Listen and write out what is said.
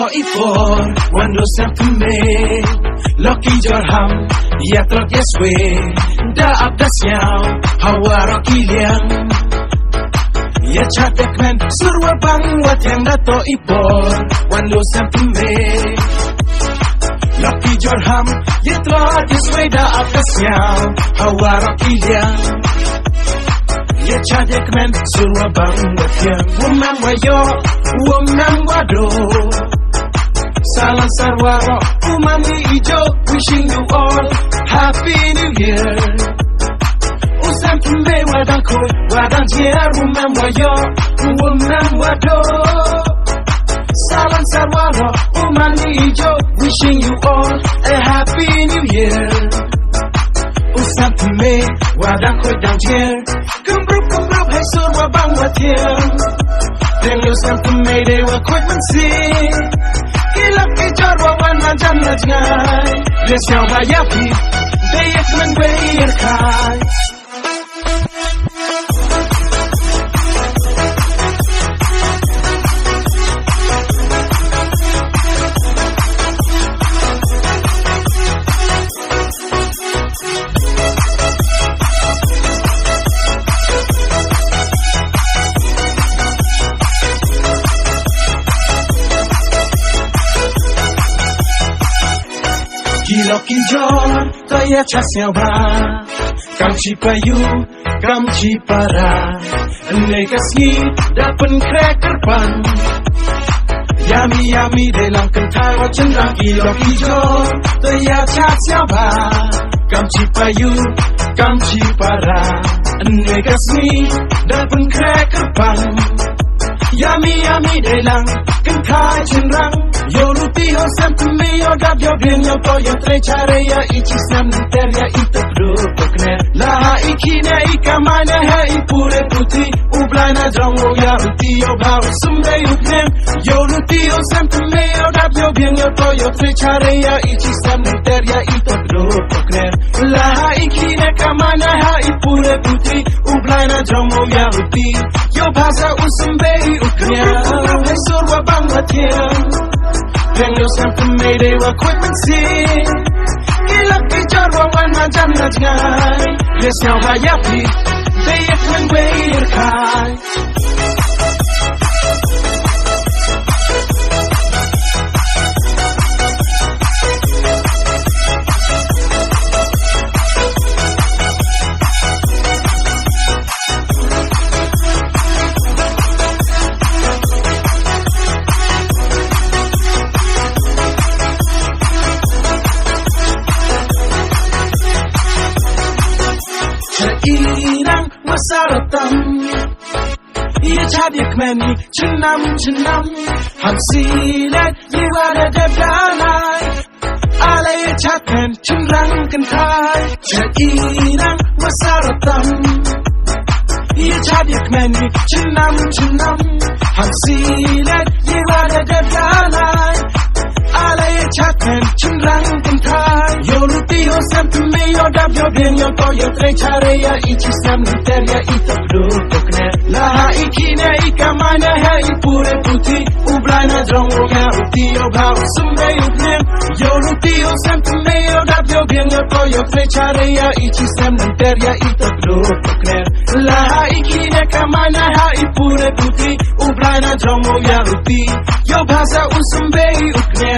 to ifor wando samtume Loki jorham ya trok yeswe da abdasyao hawa roki liang ya chatek men surwa bang watang da to ifor wando samtume Loki jorham ya trok yeswe da abdasyao hawa roki liang ya chatek men surwa bang watang woman wayo woman wado Salam sarwaro umami ijo wishing you all happy new year Usam tumbe wadang koi wadang jia rumam wayo umam wado Salam sarwaro umami ijo wishing you all a happy new year Usam tumbe wadang koi dang jia Kumbrup hai surwa bang watiang Then usam tumbe dewa koi mansing Kilap kijar wawan macam najngai Lesiau bayapi Dayak menbayarkai Loki jor toya chasya ba kam chi payu kam chi para nekasni dapen cracker pan yummy dalam kental wajan lagi Loki jor toya chasya ba kam chi payu kam chi para nekasni dapen cracker pan yummy dalam kental cenderang Yo ruti ho samtume yo dab yo bien yo to yo tre chare ya ichi sam ter ya ito bro tokne la ikine ikamane ha ipure puti ublana jongo ya ruti yo bhav sumde ukne yo ruti ho samtume yo dab yo bien yo to yo tre chare ya ichi sam ter ya ito bro tokne la ikine kamane ha ipure puti ublana jongo ya ruti yo bhasa usumbe ukne hai surwa bangwatiang Then you sent to me, they were quick and see. Kilap kijar wawan macam najngai. Lesiau bayapi, dayak menbayarkai. Irang masaratam Ia cadik meni cenam Hamsilet yiwada dedanai Alay cakkan cenrang kentai Irang masaratam Ia cadik meni cenam Hamsilet yiwada dedanai Alay cakkan cenrang kentai Yo luti ho samtume yo dab yo bien yo to yo tre chare ya ichi sam ter ya ito bro tokne la ikine ikamane ha ipure puti ublana jongo ya uti yo bhav sumbe ukne yo luti ho samtume yo dab yo bien yo to yo tre chare ya ichi sam ter ya ito bro tokne la ikine kamane ha ipure puti ublana jongo ya uti yo bhasa usumbe ukne